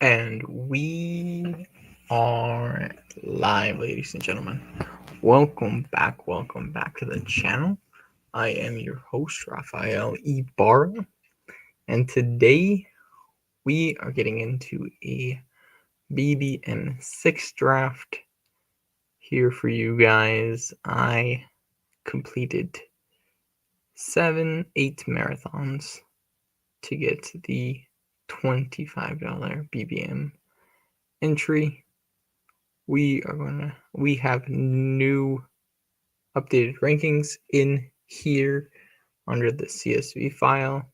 And we are live, ladies and gentlemen. Welcome back to the channel. I am your host, Rafael Ibarra, and today we are getting into a BBM6 draft here for you guys. I completed 8 marathons to get the $25 BBM entry. We have new updated rankings in here under the CSV file.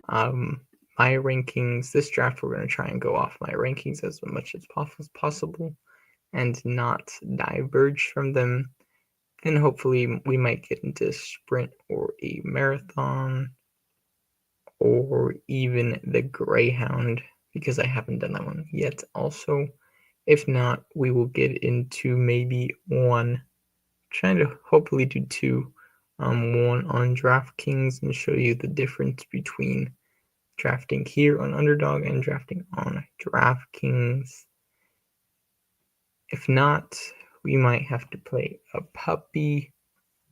My rankings, this draft, we're going to try and go off my rankings as much as possible and not diverge from them. And hopefully we might get into a sprint or a marathon or even the Greyhound, because I haven't done that one yet also. If not, we will get into maybe one, trying to hopefully do two, one on DraftKings and show you the difference between drafting here on Underdog and drafting on DraftKings. If not, we might have to play a puppy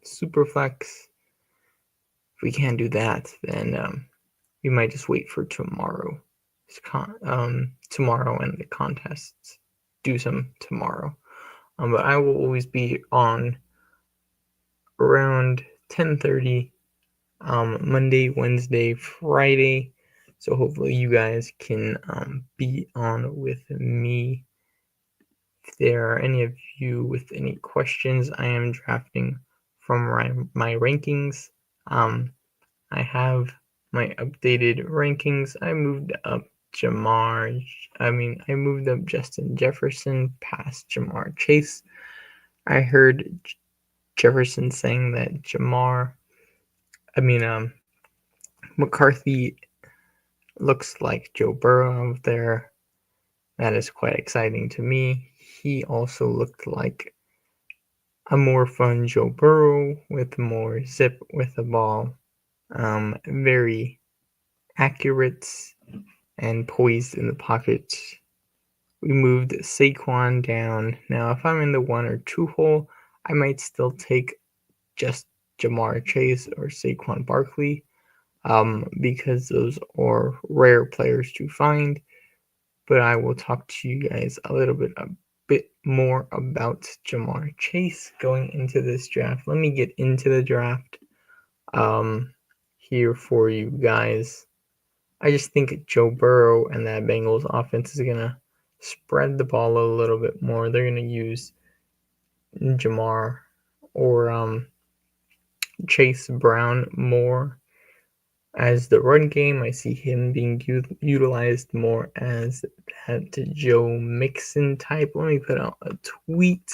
Superflex. If we can't do that, then we might just wait for tomorrow. Tomorrow and the contests. Do some tomorrow. But I will always be on around 10:30, Monday, Wednesday, Friday. So hopefully you guys can be on with me. If there are any of you with any questions, I am drafting from my rankings. I have my updated rankings. I moved up I moved up Justin Jefferson past Jamar Chase. I heard Jefferson saying that McCarthy looks like Joe Burrow out there. That is quite exciting to me. He also looked like a more fun Joe Burrow with more zip with the ball. Very accurate and poised in the pocket. We moved Saquon down. Now, if I'm in the 1 or 2 hole, I might still take just Jamar Chase or Saquon Barkley, because those are rare players to find. But I will talk to you guys a bit more about Jamar Chase going into this draft. Let me get into the draft here for you guys. I just think Joe Burrow and that Bengals offense is going to spread the ball a little bit more. They're going to use Jamar or Chase Brown more as the run game. I see him being utilized more as that Joe Mixon type. Let me put out a tweet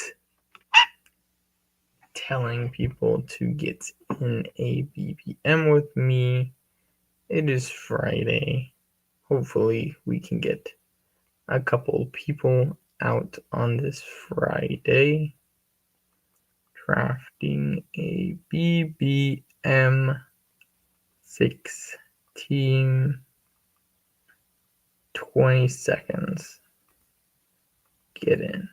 telling people to get in a BBM with me. It is Friday. Hopefully we can get a couple people out on this Friday. Drafting a BBM 6 team. 20 seconds. Get in.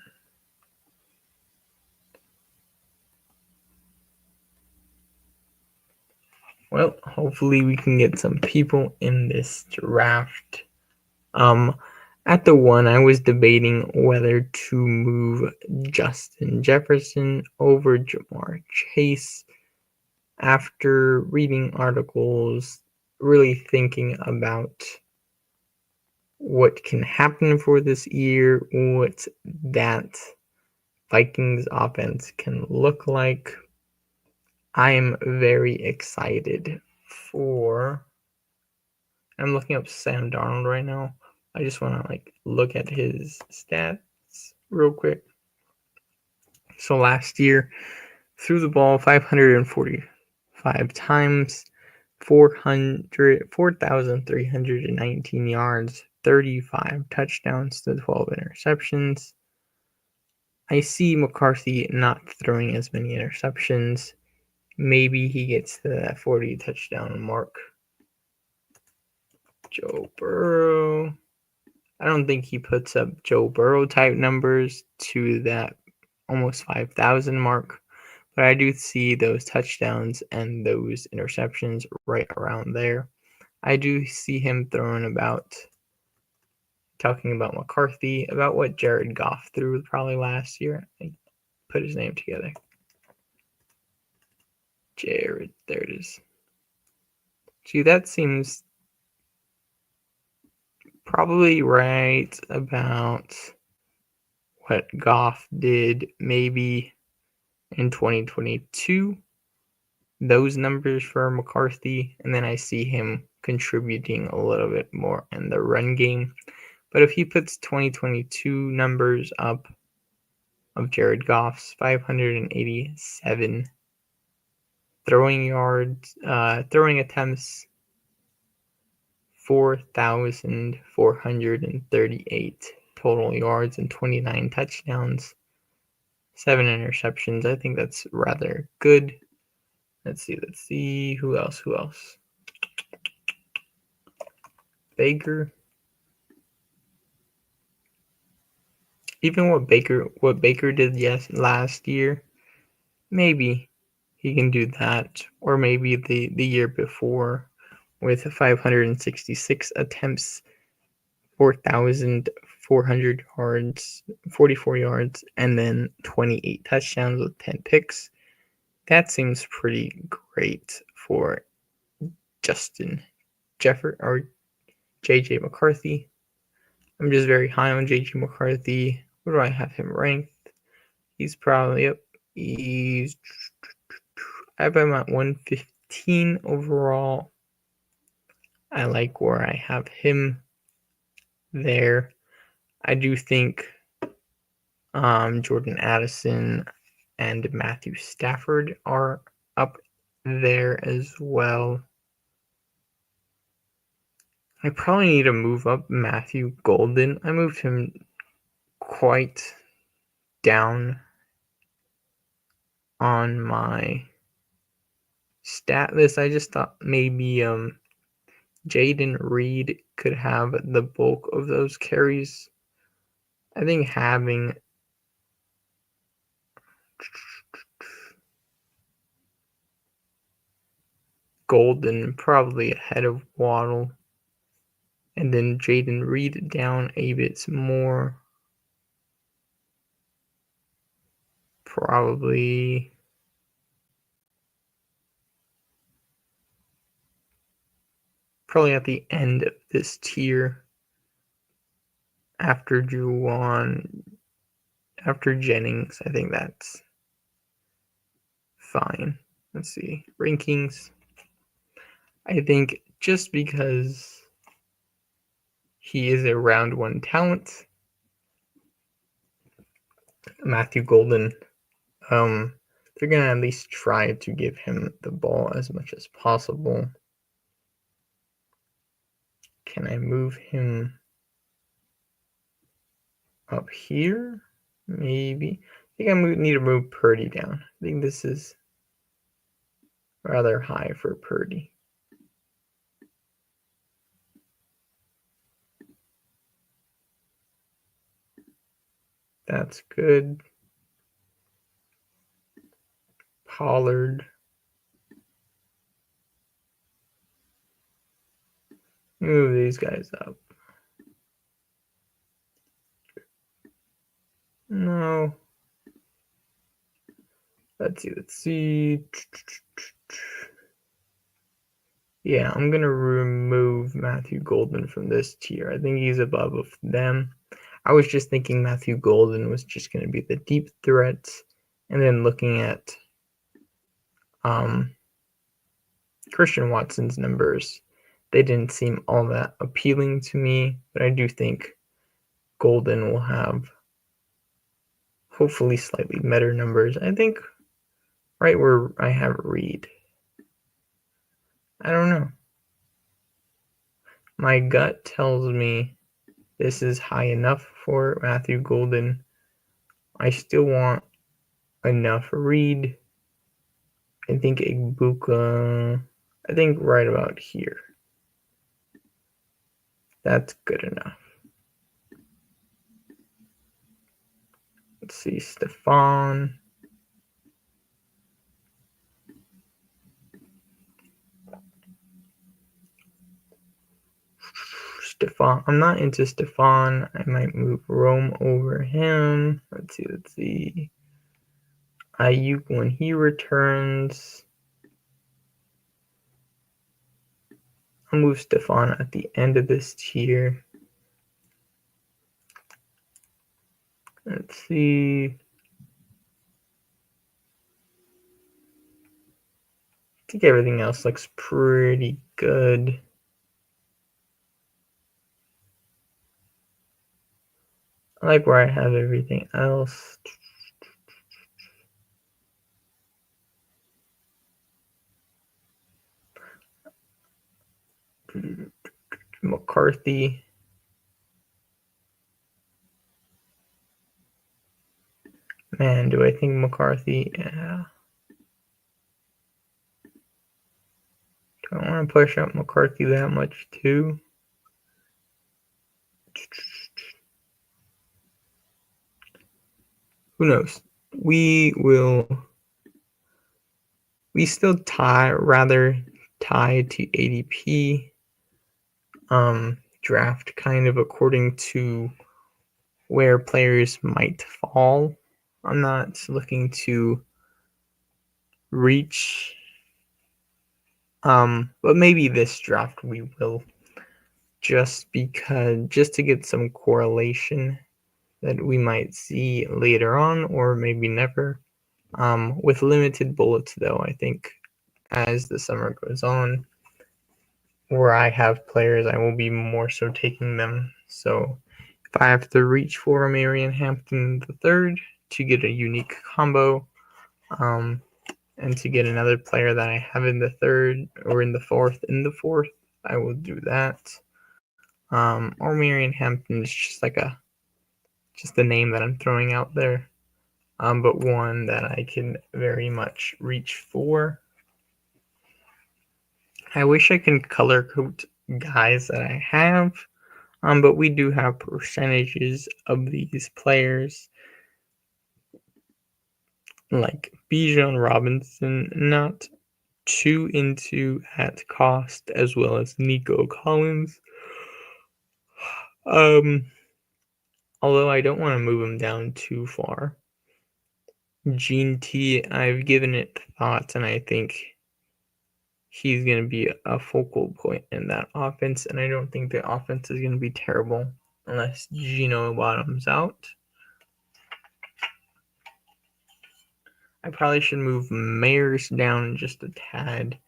Well, hopefully we can get some people in this draft. At the 1, I was debating whether to move Justin Jefferson over Jamar Chase. After reading articles, really thinking about what can happen for this year, what that Vikings offense can look like, I am very excited for... I'm looking up Sam Darnold right now. I just want to look at his stats real quick. So last year, threw the ball 545 times, 4,319 yards, 35 touchdowns to 12 interceptions. I see McCarthy not throwing as many interceptions. Maybe he gets to that 40 touchdown mark. Joe Burrow. I don't think he puts up Joe Burrow type numbers to that almost 5,000 mark, but I do see those touchdowns and those interceptions right around there. I do see him throwing about, talking about McCarthy, about what Jared Goff threw probably last year. I put his name together. Jared, there it is. See, that seems probably right about what Goff did maybe in 2022. Those numbers for McCarthy, and then I see him contributing a little bit more in the run game. But if he puts 2022 numbers up of Jared Goff's 587 throwing yards, throwing attempts, 4,438 total yards and 29 touchdowns, 7 interceptions. I think that's rather good. Let's see. Who else? Baker. Even what Baker did last year, maybe he can do that, or maybe the year before with 566 attempts, 4,400 yards, 44 yards, and then 28 touchdowns with 10 picks. That seems pretty great for Justin Jefferson or JJ McCarthy. I'm just very high on JJ McCarthy. Where do I have him ranked? He's probably up. I have him at 115 overall. I like where I have him there. I do think Jordan Addison and Matthew Stafford are up there as well. I probably need to move up Matthew Golden. I moved him quite down on my stat list. I just thought maybe Jaden Reed could have the bulk of those carries. I think having Golden probably ahead of Waddle, and then Jaden Reed down a bit more. Probably at the end of this tier after Juwan, after Jennings. I think that's fine. Let's see. Rankings. I think just because he is a round one talent, Matthew Golden, they're going to at least try to give him the ball as much as possible. Can I move him up here? Maybe. I think I need to move Purdy down. I think this is rather high for Purdy. That's good. Pollard. Move these guys up. No. Let's see. Yeah, I'm going to remove Matthew Golden from this tier. I think he's above of them. I was just thinking Matthew Golden was just going to be the deep threat. And then looking at Christian Watson's numbers, they didn't seem all that appealing to me. But I do think Golden will have hopefully slightly better numbers. I think right where I have Reed. I don't know. My gut tells me this is high enough for Matthew Golden. I still want enough Reed. I think Igbuka, I think right about here. That's good enough. Let's see, Stefan. I'm not into Stefan. I might move Rome over him. Let's see. Ayuk when he returns. I'll move Stefan at the end of this tier. Let's see. I think everything else looks pretty good. I like where I have everything else. McCarthy. Man, do I think McCarthy? Yeah. Do I want to push up McCarthy that much too? Who knows? We still rather tie to ADP draft kind of according to where players might fall. I'm not looking to reach, but maybe this draft we will, just to get some correlation that we might see later on or maybe never. With limited bullets though, I think as the summer goes on, where I have players, I will be more so taking them. So if I have to reach for Marion Hampton III to get a unique combo, and to get another player that I have in the third or in the fourth, I will do that. Or Marion Hampton is just just a name that I'm throwing out there, but one that I can very much reach for. I wish I can color code guys that I have, but we do have percentages of these players, like Bijan Robinson, not too into at cost, as well as Nico Collins. Although I don't want to move him down too far. Gene T, I've given it thought, and I think he's going to be a focal point in that offense, and I don't think the offense is going to be terrible unless Gino bottoms out. I probably should move Mayers down just a tad,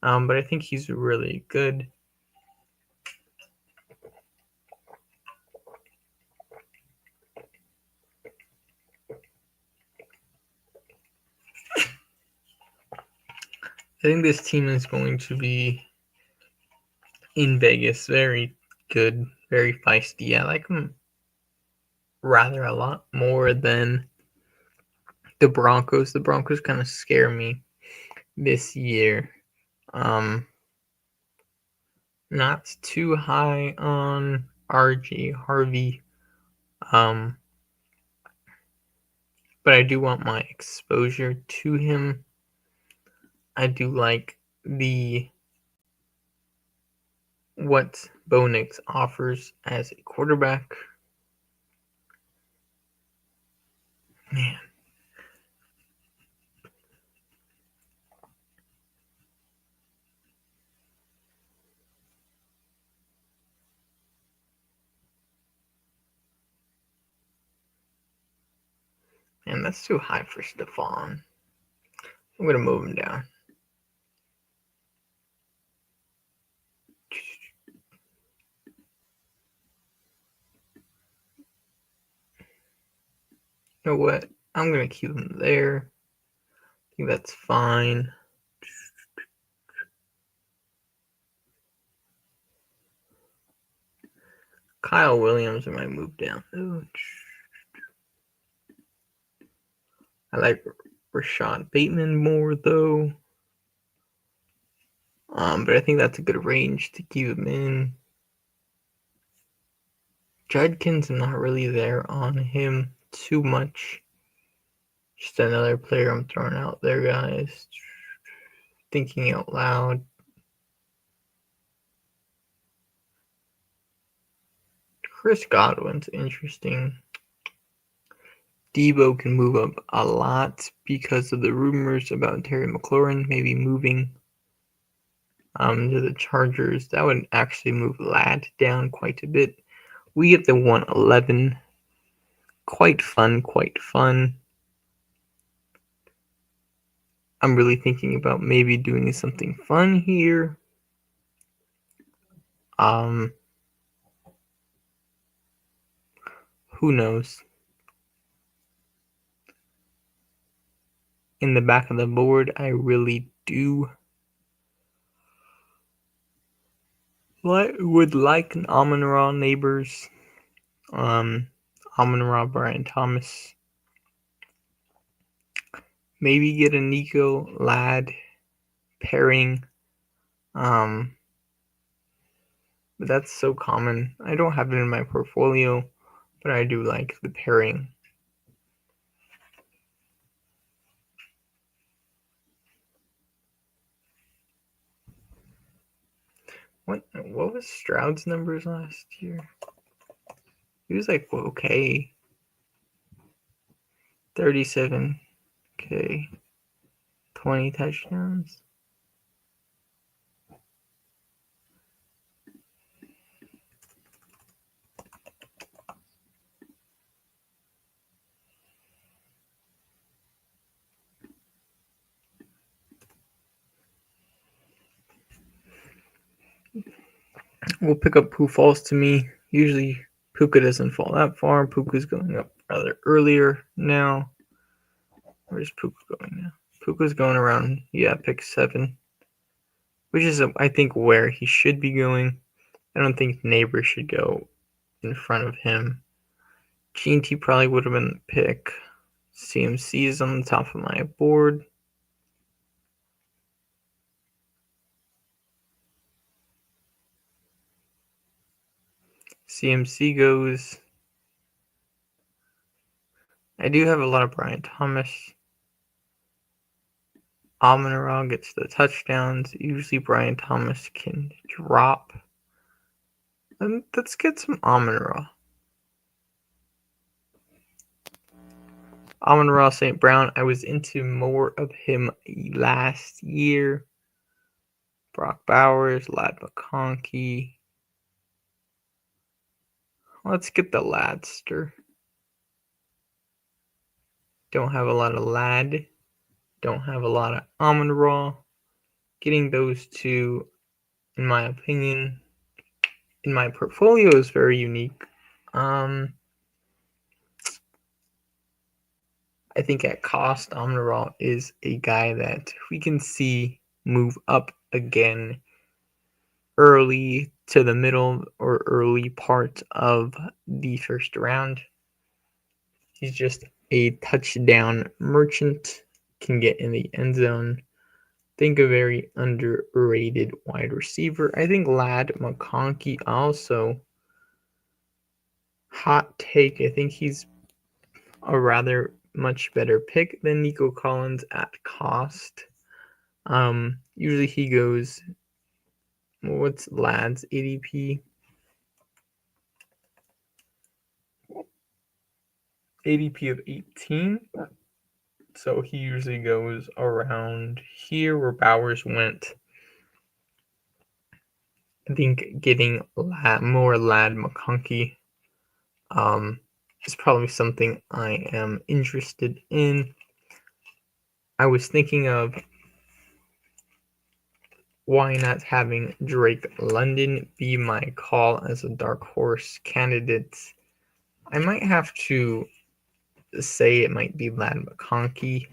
but I think he's really good. I think this team is going to be in Vegas very good, very feisty. I like them rather a lot more than the Broncos. The Broncos kind of scare me this year. Not too high on RG Harvey, but I do want my exposure to him. I do like what Bo Nix offers as a quarterback. Man. Man, that's too high for Stefan. I'm going to move him down. You know what? I'm going to keep him there. I think that's fine. Kyle Williams, I might move down. I like Rashad Bateman more, though. But I think that's a good range to keep him in. Judkins, I'm not really there on him too much. Just another player I'm throwing out there, guys. Thinking out loud. Chris Godwin's interesting. Debo can move up a lot because of the rumors about Terry McLaurin maybe moving to the Chargers. That would actually move Ladd down quite a bit. We get the 111. Quite fun, quite fun. I'm really thinking about maybe doing something fun here. Who knows? In the back of the board, I really would like an Amon-Ra Neighbors. Amon-Ra Brian Thomas. Maybe get a Nico Ladd pairing. But that's so common. I don't have it in my portfolio, but I do like the pairing. What was Stroud's numbers last year? He was like, okay. 37K. 20 touchdowns. We'll pick up who falls to me. Usually Puka doesn't fall that far. Puka's going up rather earlier now. Where's Puka going now? Puka's going around, pick 7. Which is, I think, where he should be going. I don't think Neighbor should go in front of him. G&T probably would have been the pick. CMC is on the top of my board. CMC goes. I do have a lot of Brian Thomas. Amon-Ra gets the touchdowns. Usually Brian Thomas can drop. And let's get some Amon-Ra. Amon-Ra St. Brown. I was into more of him last year. Brock Bowers, Ladd McConkey. Let's get the Ladster. Don't have a lot of Ladd. Don't have a lot of Amon-Ra. Getting those two, in my opinion, in my portfolio is very unique. I think at cost, Amon-Ra is a guy that we can see move up again early to the middle or early part of the first round. He's just a touchdown merchant, can get in the end zone. Think a very underrated wide receiver. I think Ladd McConkey also. Hot take. I think he's a rather much better pick than Nico Collins at cost. Usually he goes. What's Ladd's ADP? ADP of 18. So he usually goes around here where Bowers went. I think getting more Ladd McConkey is probably something I am interested in. I was thinking of why not having Drake London be my call as a dark horse candidate. I might have to say it might be Ladd McConkey.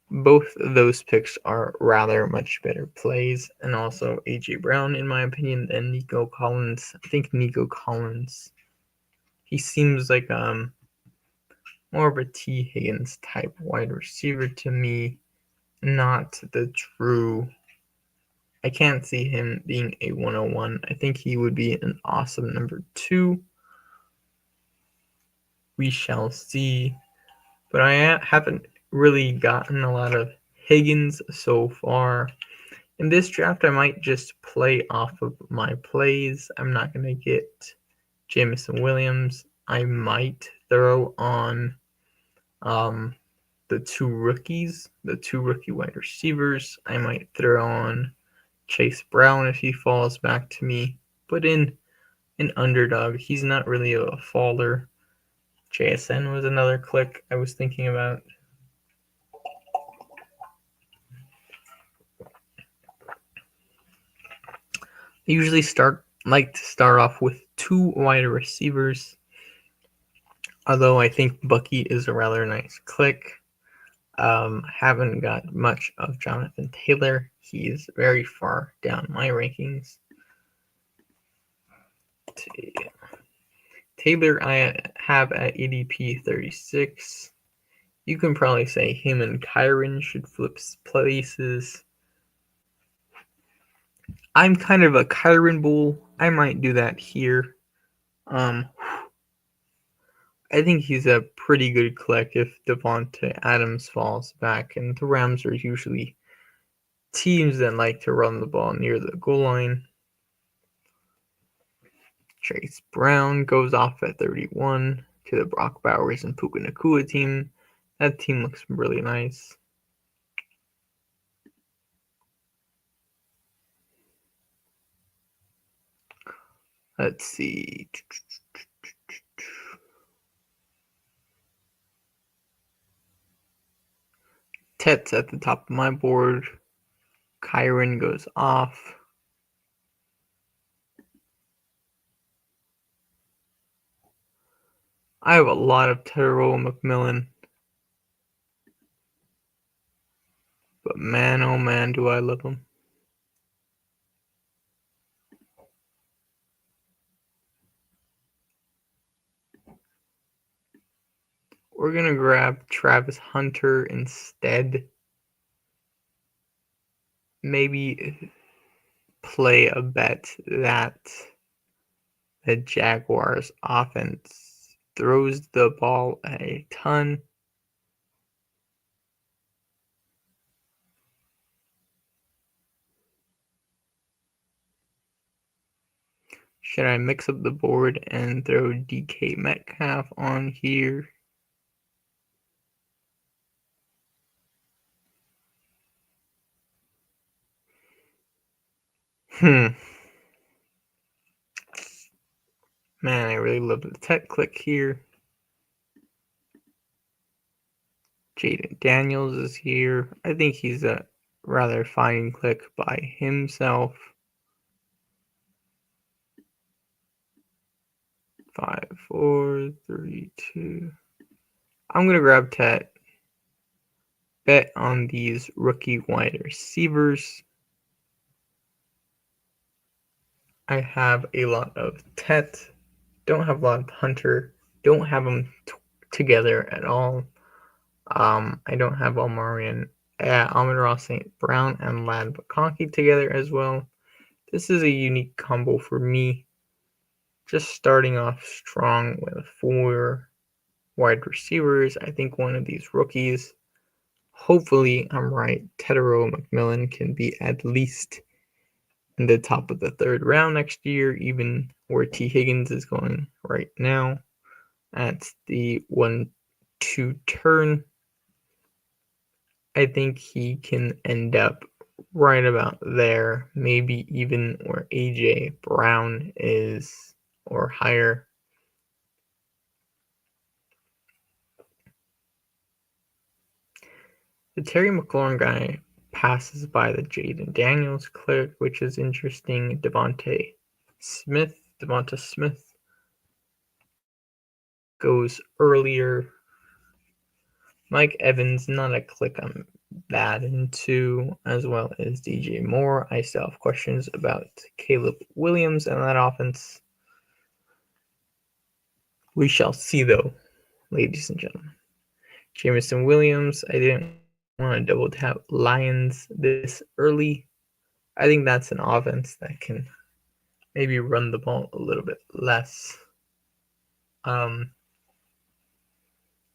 Both of those picks are rather much better plays, and also A.J. Brown, in my opinion, than Nico Collins. I think Nico Collins, he seems like more of a T. Higgins type wide receiver to me, not the true. I can't see him being a 101. I think he would be an awesome number 2. We shall see. but I haven't really gotten a lot of Higgins so far. In this draft, I might just play off of my plays. I'm not going to get Jameson Williams. I might throw on the two rookie wide receivers. I might throw on Chase Brown if he falls back to me. But in an underdog, he's not really a faller. JSN was another click I was thinking about. I usually like to start off with two wide receivers, although I think Bucky is a rather nice click. Haven't got much of Jonathan Taylor. He's very far down my rankings. Taylor I have at ADP 36. You can probably say him and Kyron should flip places. I'm kind of a Kyron bull. I might do that here. I think he's a pretty good click if Devontae Adams falls back, and the Rams are usually teams that like to run the ball near the goal line. Chase Brown goes off at 31 to the Brock Bowers and Puka Nacua team. That team looks really nice. Let's see. Tet's at the top of my board. Kyron goes off. I have a lot of Terrell McMillan. But man, oh man, do I love him. We're going to grab Travis Hunter instead. Maybe play a bet that the Jaguars offense throws the ball a ton. Should I mix up the board and throw DK Metcalf on here? Man, I really love the tech click here. Jaden Daniels is here. I think he's a rather fine click by himself. 5, 4, 3, 2. I'm going to grab Tet. Bet on these rookie wide receivers. I have a lot of Tet. Don't have a lot of Hunter. Don't have them together at all. I don't have Amon-Ra St. Brown and Lad McConkey together as well. This is a unique combo for me. Just starting off strong with 4 wide receivers. I think one of these rookies, hopefully I'm right, Terrell McMillan can be at least in the top of the 3rd round next year, even where T. Higgins is going right now at the 1-2 turn. I think he can end up right about there, maybe even where A.J. Brown is or higher. The Terry McLaurin guy passes by the Jaden Daniels click, which is interesting. Devonta Smith goes earlier. Mike Evans, not a click I'm that into, as well as DJ Moore. I still have questions about Caleb Williams and that offense. We shall see, though, ladies and gentlemen. Jameson Williams, I didn't want to double tap Lions this early. I think that's an offense that can maybe run the ball a little bit less.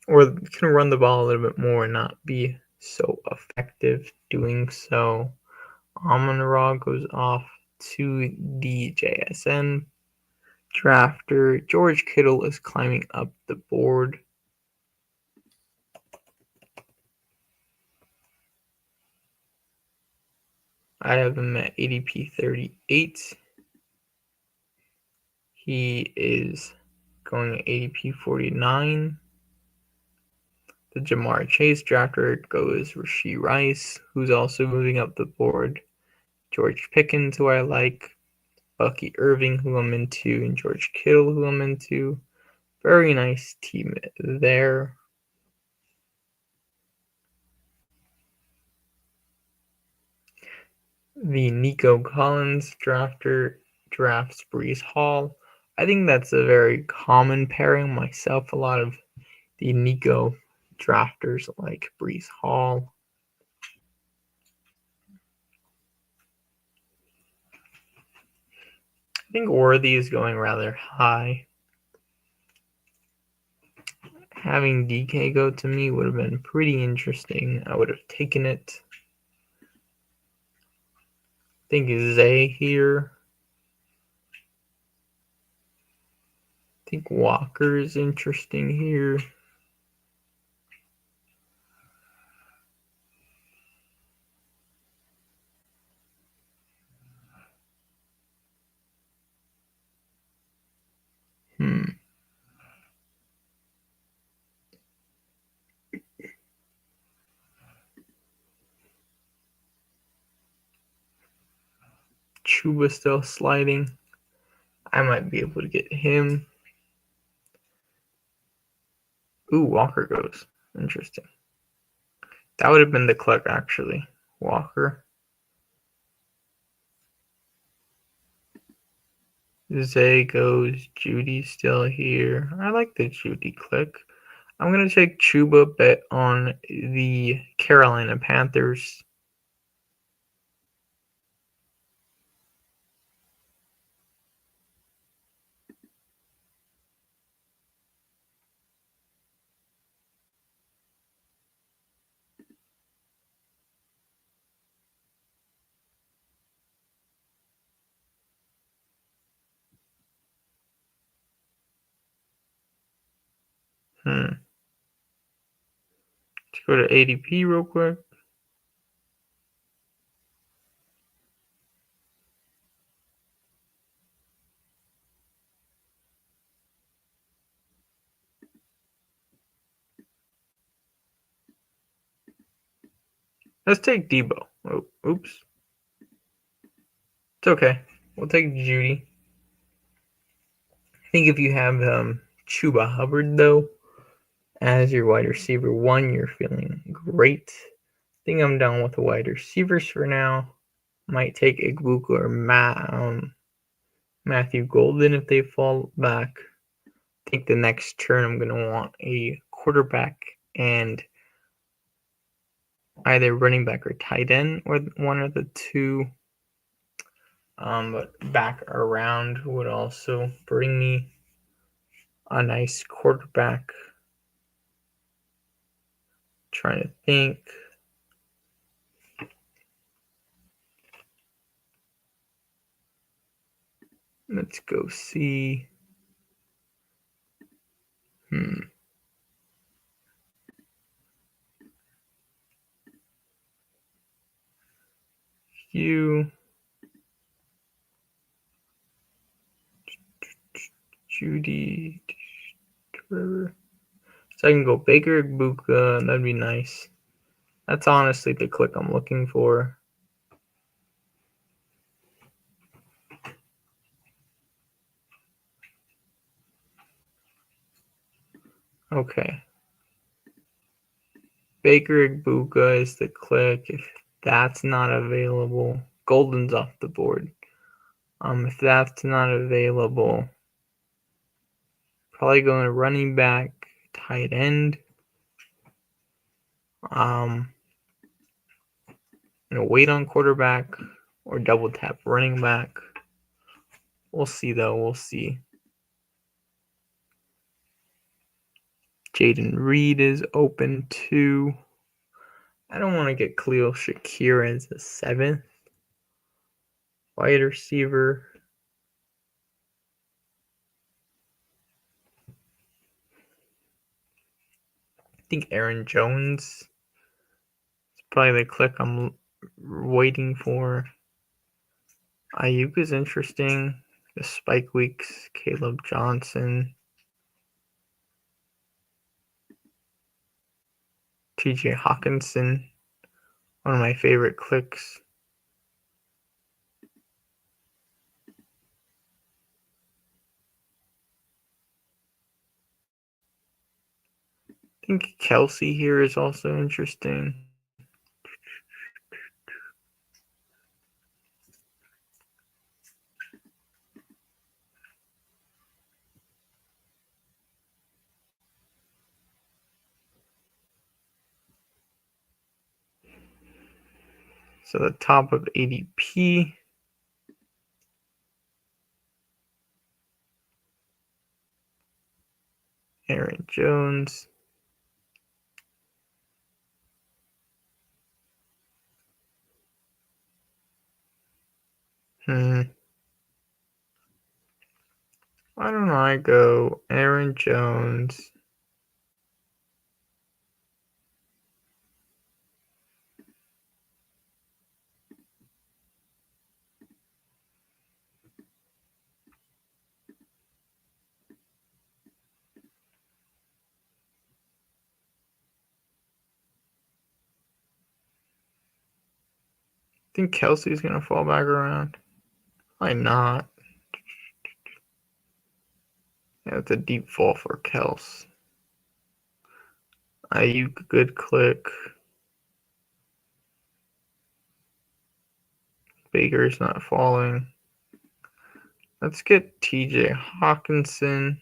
or can run the ball a little bit more and not be so effective doing so. Amon-Ra goes off to the JSN drafter. George Kittle is climbing up the board. I have him at ADP 38. He is going at ADP 49. The Jamar Chase drafter goes Rashee Rice, who's also moving up the board. George Pickens, who I like. Bucky Irving, who I'm into, and George Kittle, who I'm into. Very nice team there. The Nico Collins drafter drafts Breece Hall. I think that's a very common pairing myself. A lot of the Nico drafters like Breece Hall. I think Worthy is going rather high. Having DK go to me would have been pretty interesting. I would have taken it. I think Zay here. I think Walker is interesting here. Chuba still sliding. I might be able to get him. Ooh, Walker goes. Interesting. That would have been the click, actually. Walker. Zay goes. Judy's still here. I like the Judy click. I'm going to take Chuba, bet on the Carolina Panthers. Let's go to ADP real quick. Let's take Debo. Oh, oops. It's okay. We'll take Judy. I think if you have Chuba Hubbard, though, as your wide receiver 1, you're feeling great. I think I'm done with the wide receivers for now. Might take Igbuka or Matthew Golden if they fall back. I think the next turn I'm going to want a quarterback and either running back or tight end, or one of the two. But back around would also bring me a nice quarterback. Trying to think. Let's go see. Judy, Trevor. So I can go Baker, Igbuka. That'd be nice. That's honestly the click I'm looking for. Okay. Baker, Igbuka is the click. If that's not available, Golden's off the board. If that's not available, probably going running back, tight end. Wait on quarterback or double tap running back. We'll see though. We'll see. Jaden Reed is open too. I don't want to get Khalil Shakir as a 7th wide receiver. I think Aaron Jones is probably the click I'm waiting for. Ayuk is interesting. The spike weeks, Caleb Johnson, TJ Hawkinson, one of my favorite clicks. I think Kelsey here is also interesting. So the top of ADP. Aaron Jones. Why don't I go Aaron Jones? I think Kelsey's going to fall back around. Why not? Yeah, it's a deep fall for Kels. Ayuk, good click. Baker's not falling. Let's get TJ Hawkinson.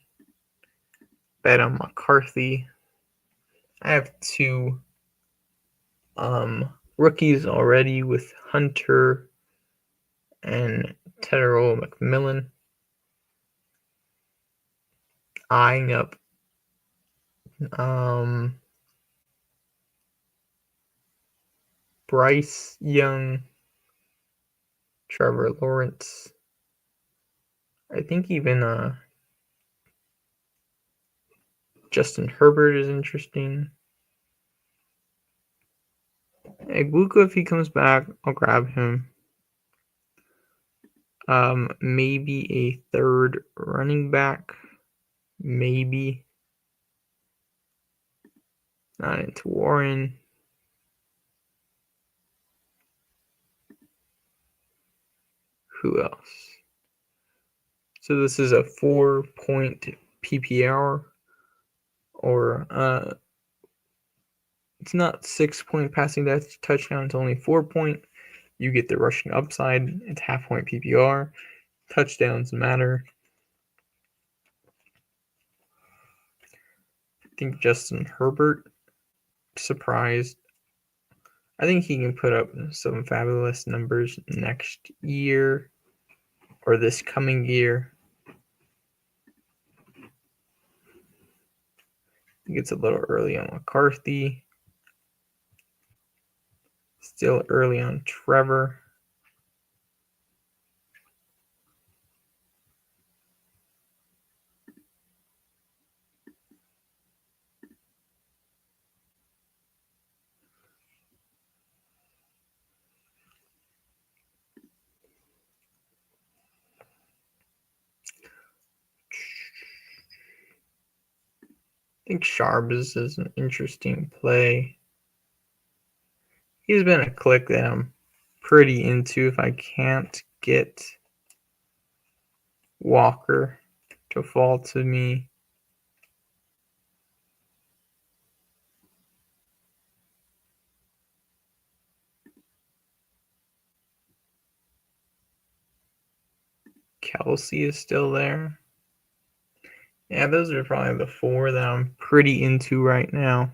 Bet on McCarthy. I have 2 rookies already with Hunter and Tedero McMillan. Eyeing up Bryce Young, Trevor Lawrence. I think even Justin Herbert is interesting. Egbuka, if he comes back, I'll grab him. Maybe a 3rd running back. Maybe. Not into Warren. Who else? So this is a 4-point PPR, or it's not 6-point passing touchdown. It's only 4-point. You get the rushing upside. It's half-point PPR. Touchdowns matter. I think Justin Herbert, surprised. I think he can put up some fabulous numbers next year or this coming year. I think it's a little early on McCarthy. Still early on Trevor. I think Sharps is an interesting play. He's been a click that I'm pretty into if I can't get Walker to fall to me. Kelsey is still there. Yeah, those are probably the 4 that I'm pretty into right now.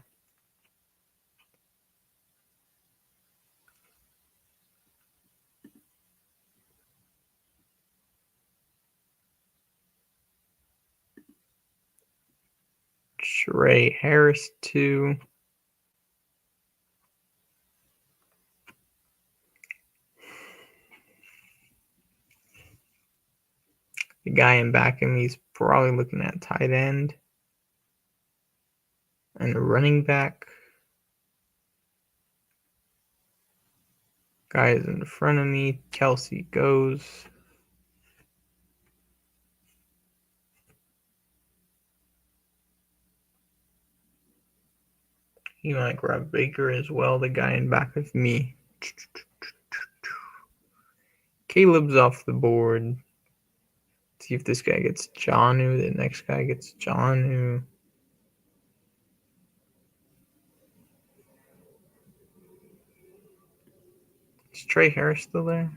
Trey Harris 2. The guy in back of me is probably looking at tight end and running back. Guy is in front of me. Kelsey goes. He might grab Baker as well, the guy in back of me. Caleb's off the board. See if this guy gets Jonnu. The next guy gets Jonnu. Is Trey Harris still there?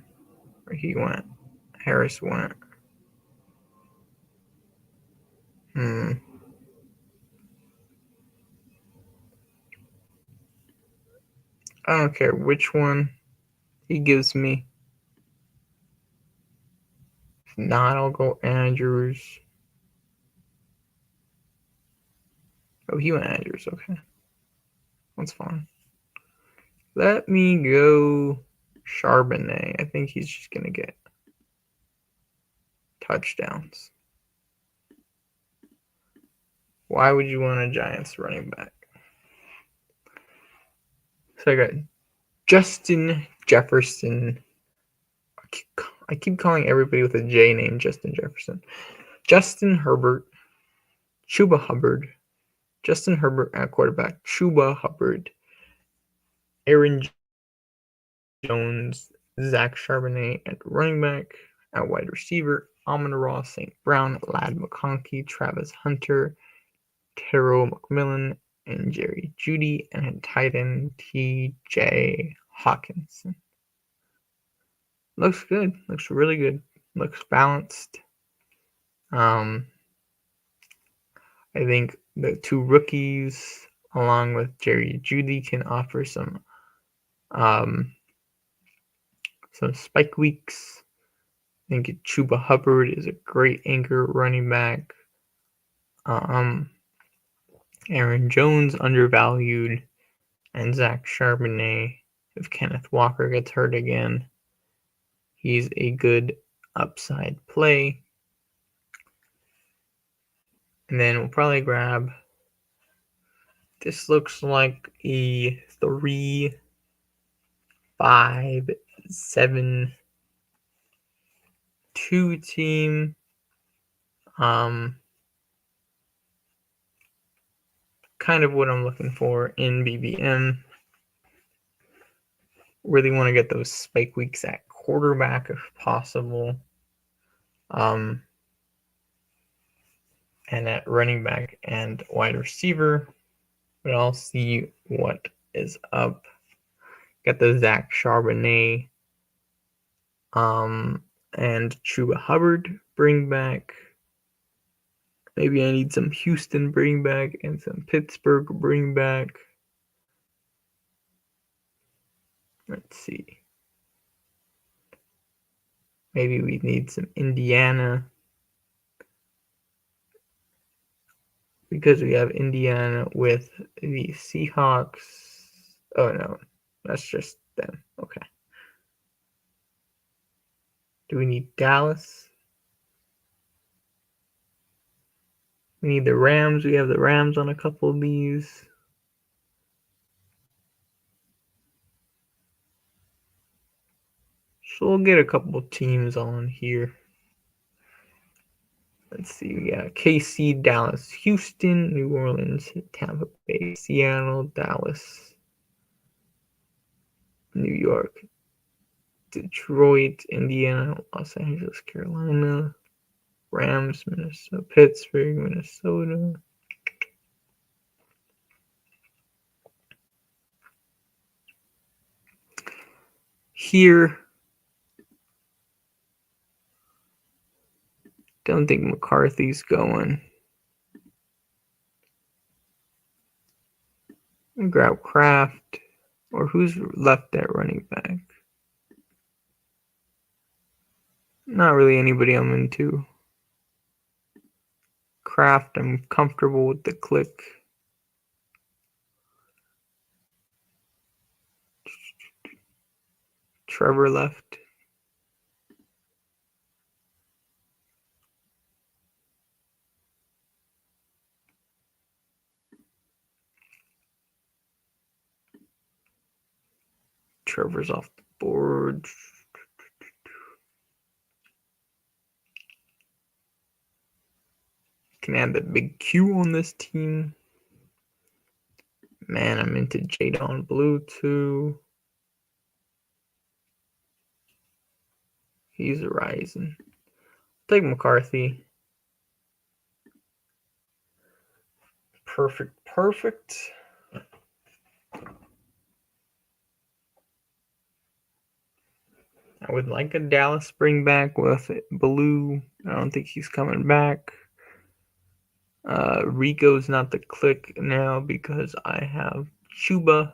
Or he went? Harris went. I don't care which one he gives me. If not, I'll go Andrews. Oh, he went Andrews. Okay. That's fine. Let me go Charbonnet. I think he's just going to get touchdowns. Why would you want a Giants running back? So I got Justin Jefferson. I keep calling everybody with a J name Justin Jefferson. Justin Herbert. Chuba Hubbard. Justin Herbert at quarterback. Chuba Hubbard. Aaron Jones. Zach Charbonnet at running back. At wide receiver. Amon-Ra St. Brown. Ladd McConkey. Travis Hunter. Terrell McMillan. And Jerry Jeudy. And at tight end TJ Hawkinson. Looks good. Looks really good. Looks balanced. I think the two rookies, along with Jerry Jeudy, can offer some spike weeks. I think Chuba Hubbard is a great anchor running back. Aaron Jones undervalued, and Zach Charbonnet. If Kenneth Walker gets hurt again, he's a good upside play. And then we'll probably grab, this looks like a 3-5-7 2 team. Kind of what I'm looking for in BBM. Really want to get those spike weeks at quarterback if possible. And at running back and wide receiver. But I'll see what is up. Got the Zach Charbonnet and Chuba Hubbard bring back. Maybe I need some Houston bring back and some Pittsburgh bring back. Let's see. Maybe we need some Indiana. Because we have Indiana with the Seahawks. Oh, no. That's just them. Okay. Do we need Dallas? We need the Rams. We have the Rams on a couple of these. So we'll get a couple of teams on here. Let's see. We got KC, Dallas, Houston, New Orleans, Tampa Bay, Seattle, Dallas, New York, Detroit, Indiana, Los Angeles, Carolina, Rams, Minnesota, Pittsburgh, Minnesota. Here, don't think McCarthy's going. Grab Kraft, or who's left at running back? Not really anybody I'm into. Kraft, I'm comfortable with the click. Trevor left. Trevor's off the board. Can add the big Q on this team. Man, I'm into Jadon Blue too. He's a rising. Take McCarthy. Perfect. I would like a Dallas bring back with Blue. I don't think he's coming back. Rico's not the click now because I have Chuba.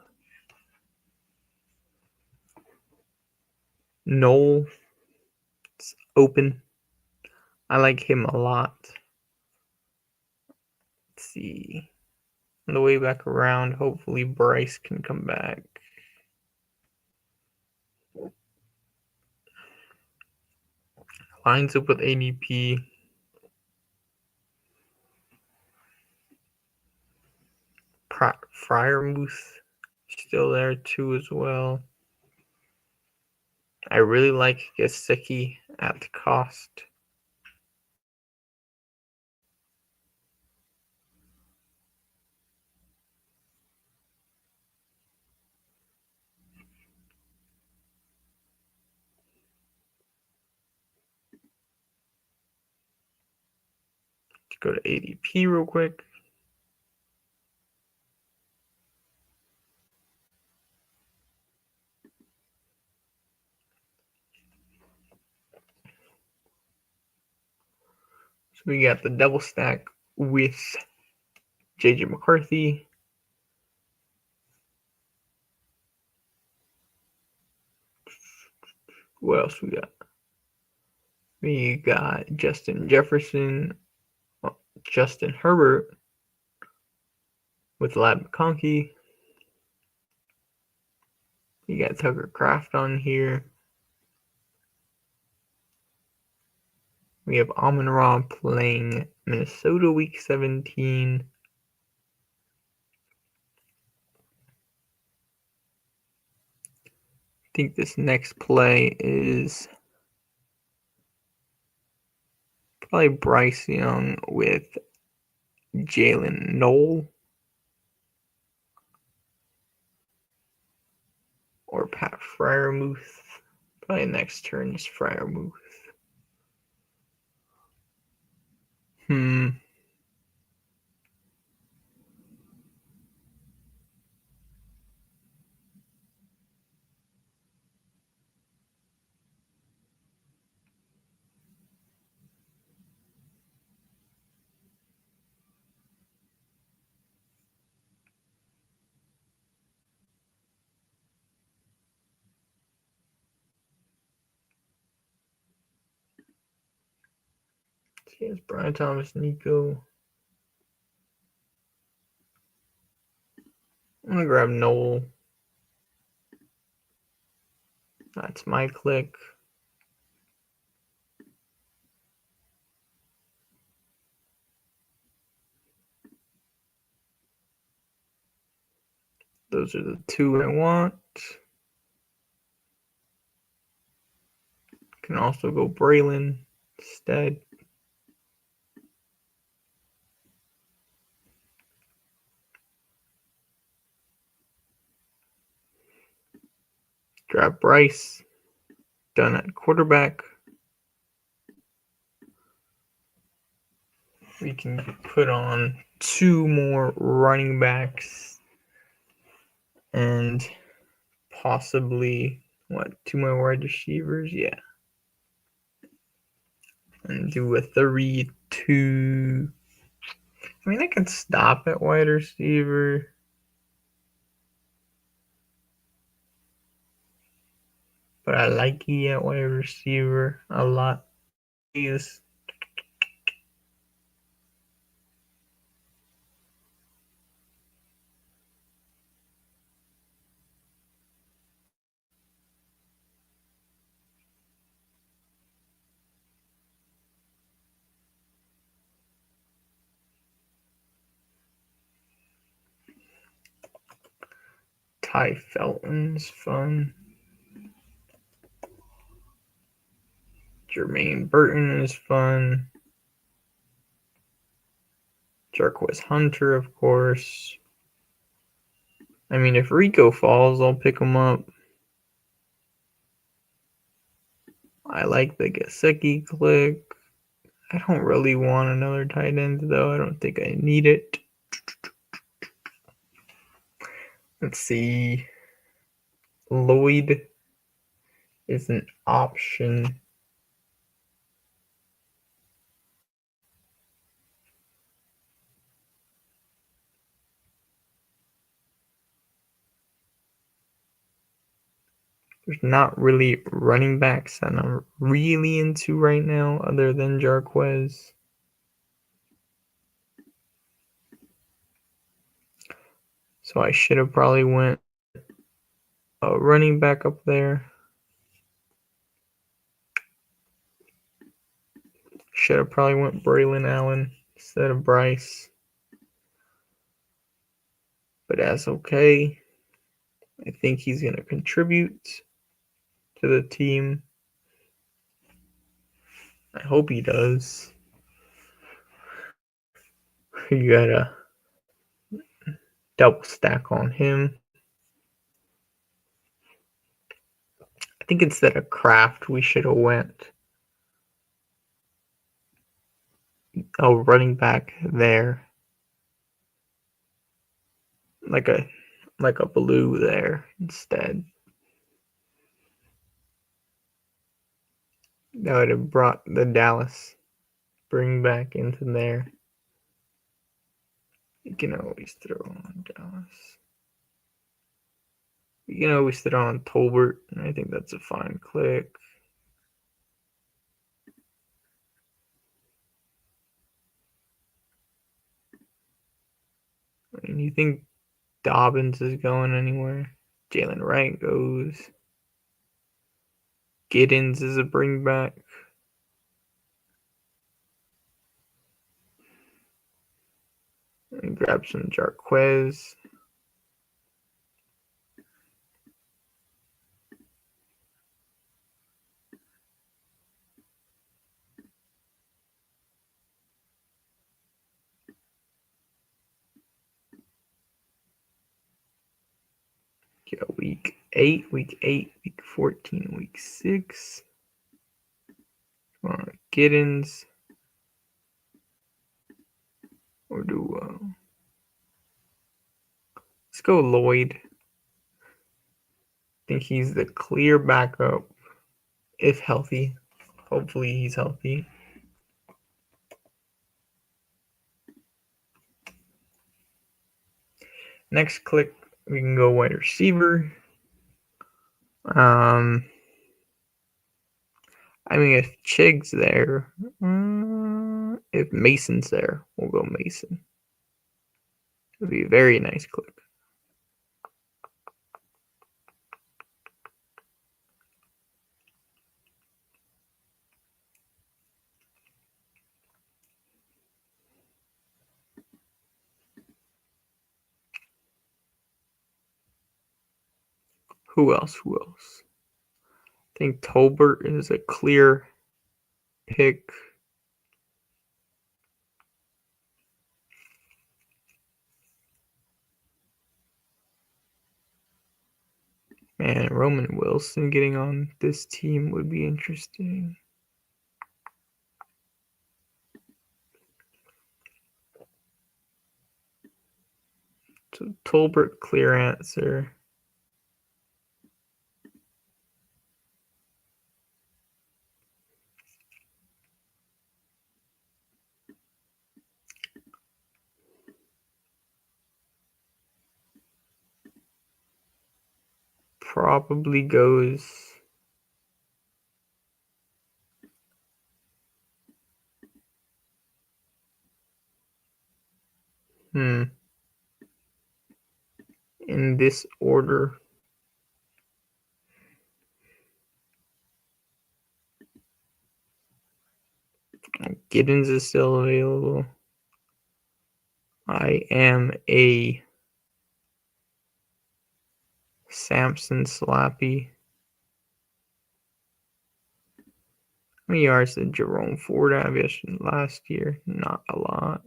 Noel. It's open. I like him a lot. Let's see. On the way back around, hopefully Bryce can come back. Lines up with ADP. Fryermuth still there too as well. I really like Gesicki at the cost. Let's go to ADP real quick. So we got the double stack with JJ McCarthy. What else we got? We got Justin Jefferson, Justin Herbert with Ladd McConkey. You got Tucker Kraft on here. We have Amon-Ra playing Minnesota Week 17. I think this next play is probably Bryce Young with Jalen Noel or Pat Fryermuth. Probably next turn is Fryermuth. Here's Brian Thomas, Nico. I'm gonna grab Noel. That's my click. Those are the two I want. Can also go Braylon instead. Grab Bryce. Done at quarterback. We can put on two more running backs and possibly two more wide receivers? Yeah. And do a 3-2. I mean, I can stop at wide receiver. But I like E at wide receiver a lot. He is. Ty Felton's fun. Jermaine Burton is fun. Jarquez Hunter, of course. I mean, if Rico falls, I'll pick him up. I like the Gesicki click. I don't really want another tight end, though. I don't think I need it. Let's see. Lloyd is an option. There's not really running backs that I'm really into right now other than Jarquez. So I should have probably went a running back up there. Should have probably went Braylon Allen instead of Bryce. But that's okay. I think he's going to contribute to the team. I hope he does. You got a double stack on him. I think instead of Kraft, we should have went running back there. Like a blue there instead. That would have brought the Dallas bring back into there. You can always throw on Dallas. You can always throw on Tolbert, and I think that's a fine click. I mean, you think Dobbins is going anywhere? Jalen Wright goes. Giddens is a bring back. And grab some Jarquez. Got week 8, week 14, week 6. Giddens. Or let's go Lloyd. I think he's the clear backup if healthy. Hopefully he's healthy. Next click, we can go wide receiver. I mean, if Chig's there, if Mason's there, we'll go Mason. It'll be a very nice click. Who else? I think Tolbert is a clear pick. Man, Roman Wilson getting on this team would be interesting. So Tolbert, clear answer. Probably goes in this order. Giddens is still available. I am a Samson Slappy. How many yards did Jerome Ford have last year? Not a lot.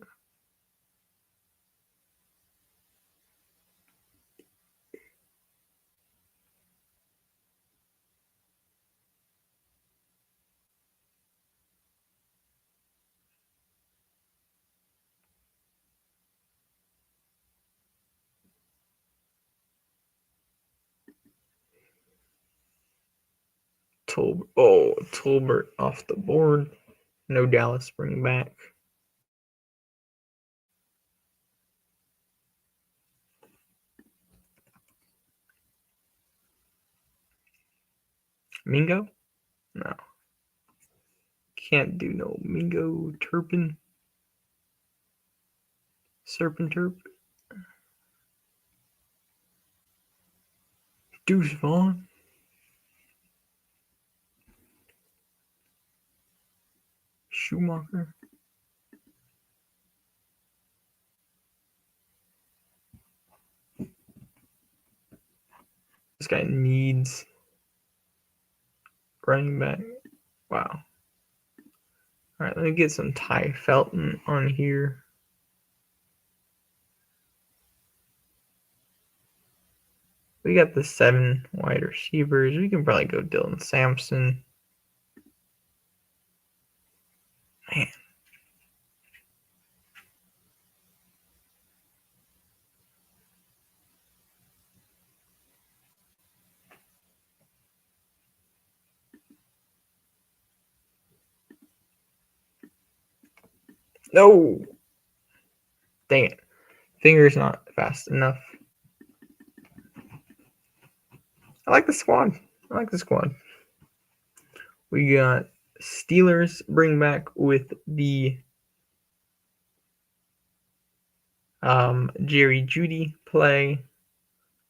Tolbert off the board. No Dallas bring back. Mingo? No. Can't do no Mingo. Turpin. Serpenterp. Deuce Vaughn. Schumacher. This guy needs running back. Wow. All right, let me get some Ty Felton on here. We got the 7 wide receivers. We can probably go Dylan Sampson. Man. No. Dang it. Finger's not fast enough. I like the squad. We got Steelers bring back with the Jerry Jeudy play.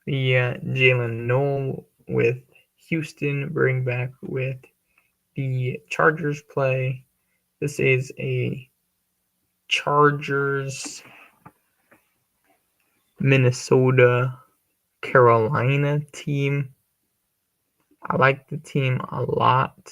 The Jalen Noel with Houston bring back with the Chargers play. This is a Chargers Minnesota Carolina team. I like the team a lot.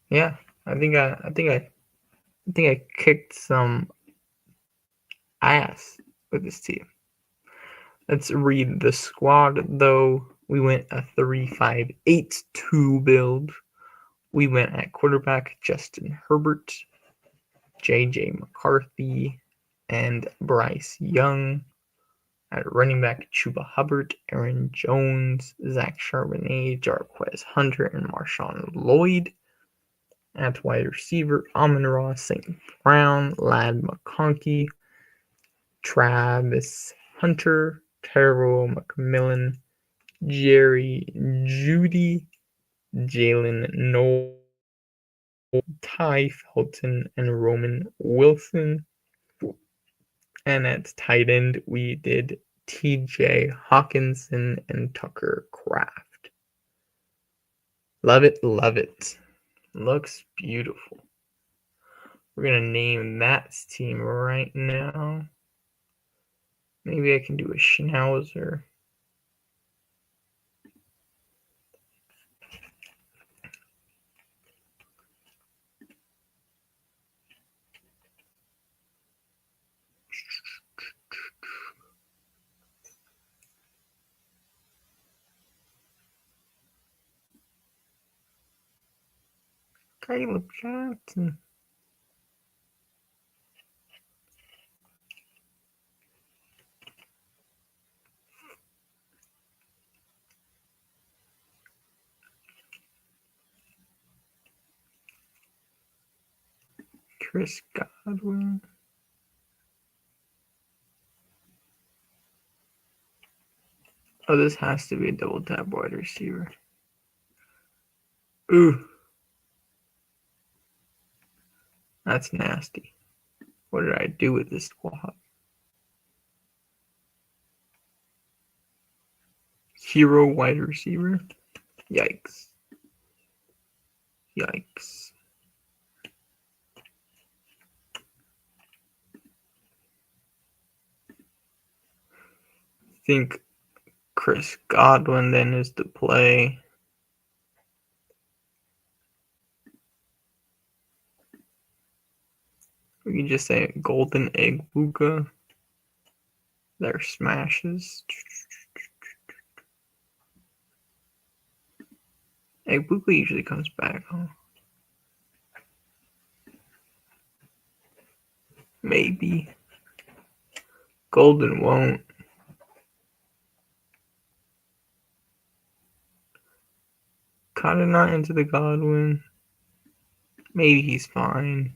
Yeah, I think I kicked some ass with this team. Let's read the squad though. We went a 3-5-8-2 build. We went at quarterback Justin Herbert, JJ McCarthy, and Bryce Young. At running back, Chuba Hubbard, Aaron Jones, Zach Charbonnet, Jarquez Hunter, and Marshawn Lloyd. At wide receiver, Amon-Ra St. Brown, Ladd McConkey, Travis Hunter, Terrell McMillan, Jerry Jeudy, Jalen Noel, Ty Felton, and Roman Wilson. And at tight end, we did TJ Hawkinson and Tucker Kraft. Love it, love it. Looks beautiful. We're going to name that team right now. Maybe I can do a Schnauzer. Caleb Johnson. Chris Godwin. Oh, this has to be a double tap wide receiver. Ooh. That's nasty. What did I do with this squad? Hero wide receiver? Yikes. Yikes. think Chris Godwin then is the play. We can just say Golden Egg Buka. Their smashes. Egg Buka usually comes back, huh? Maybe. Golden won't. Kinda not into the Godwin. Maybe he's fine.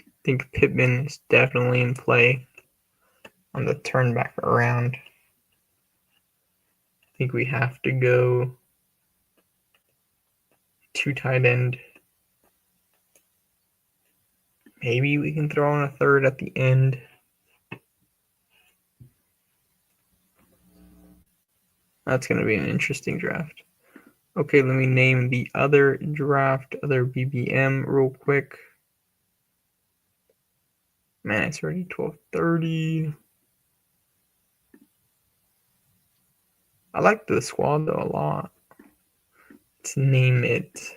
I think Pittman is definitely in play on the turn back around. I think we have to go 2 tight end. Maybe we can throw in a third at the end. That's going to be an interesting draft. Okay, let me name the other draft, other BBM real quick. Man, it's already 12:30. I like the squad though a lot. Let's name it.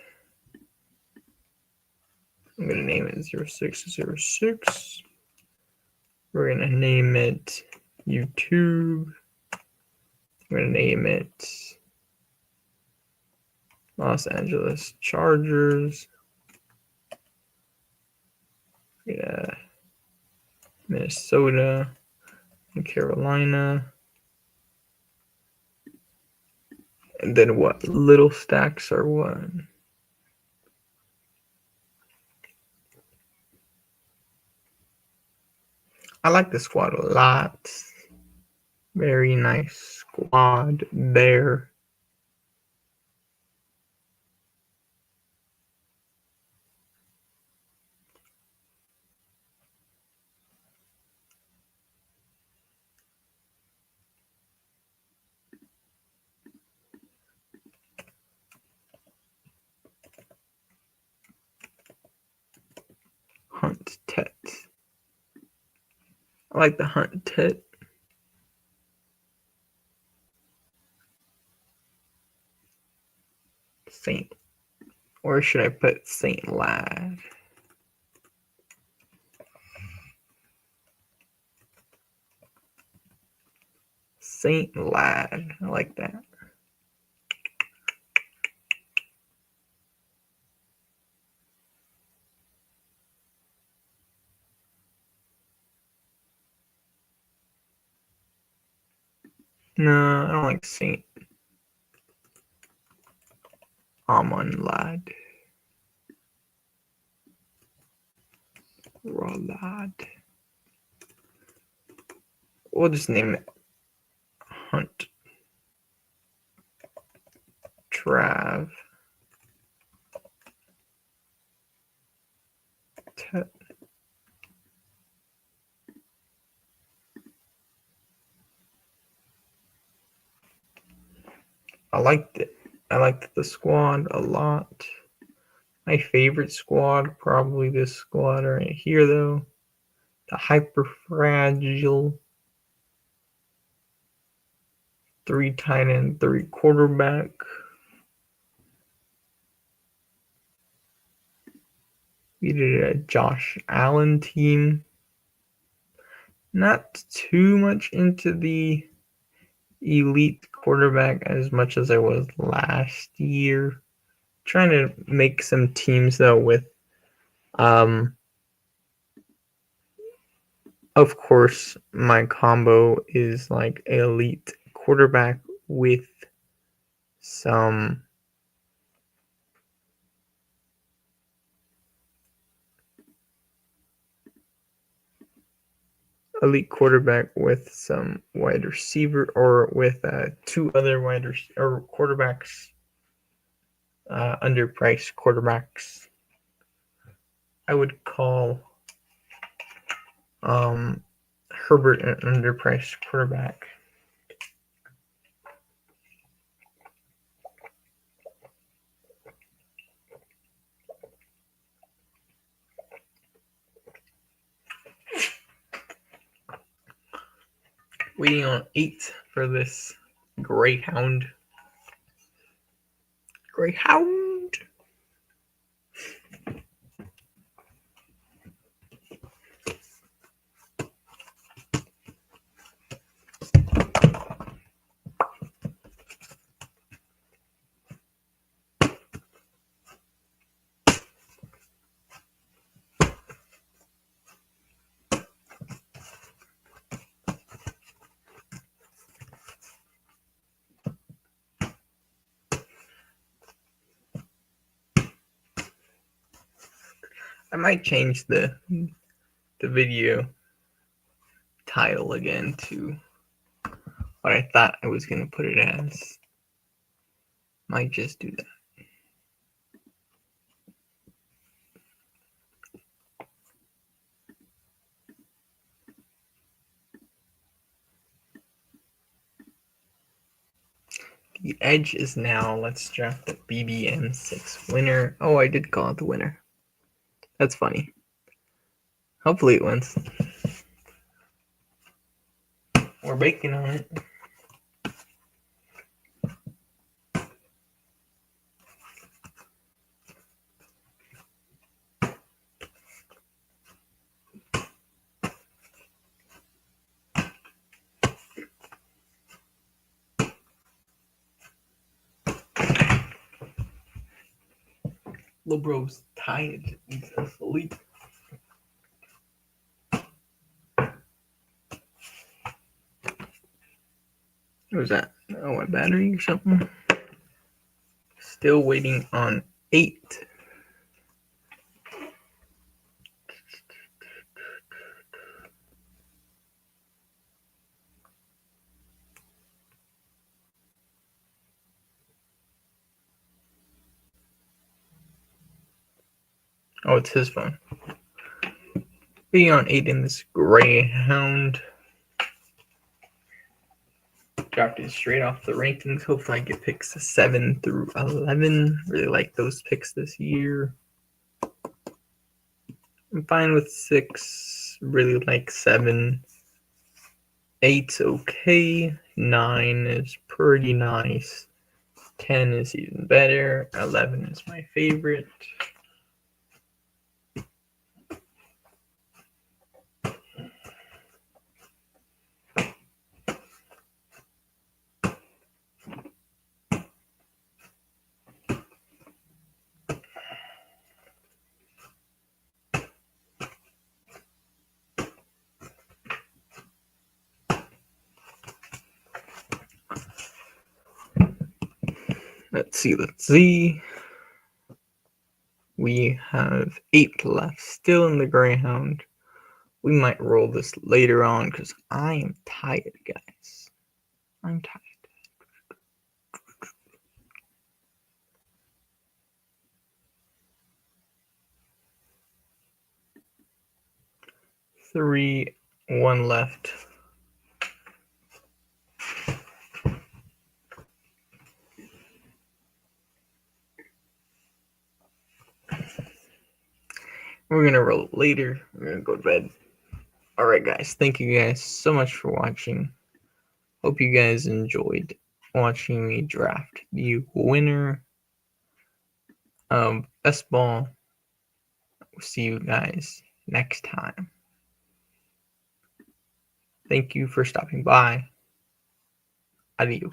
I'm going to name it 0606. We're going to name it YouTube. I'm going to name it Los Angeles Chargers. Yeah. Minnesota and Carolina. And then what? Little stacks are what? I like the squad a lot. Very nice squad there. Hunt Tet. I like the Hunt Tet. Saint. Or should I put Saint Lad? Saint Lad. I like that. No, I don't like Saint. Amon Lad. Raw Lad. We'll just name it Hunt. Trav. Tet. I liked it. I liked the squad a lot. My favorite squad, probably this squad right here, though. The hyper fragile 3 tight end, 3 quarterback. We did a Josh Allen team. Not too much into the elite quarterback as much as I was last year. Trying to make some teams though with of course my combo is like elite quarterback with some elite quarterback with some wide receiver, or with 2 other wide or quarterbacks, underpriced quarterbacks. I would call Herbert an underpriced quarterback. Waiting on 8 for this Greyhound. Greyhound! I might change the video title again to what I thought I was going to put it as. Might just do that. The edge is now, let's draft the BBM6 winner. Oh, I did call it the winner. That's funny. Hopefully it wins. We're baking on it. Lil bro's tired. He's asleep. What was that? Oh, a battery or something? Still waiting on 8. Oh, it's his phone. Being on 8 in this Greyhound. Dropped it straight off the rankings. Hopefully I get picks 7 through 11. Really like those picks this year. I'm fine with 6. Really like 7. 8's okay. 9 is pretty nice. 10 is even better. 11 is my favorite. Let's see. We have 8 left still in the Greyhound. We might roll this later on because I am tired, guys. I'm tired. Three, 1 left. We're gonna roll later. We're gonna go to bed. Alright guys, thank you guys so much for watching. Hope you guys enjoyed watching me draft the winner of best ball. We'll see you guys next time. Thank you for stopping by. Adios.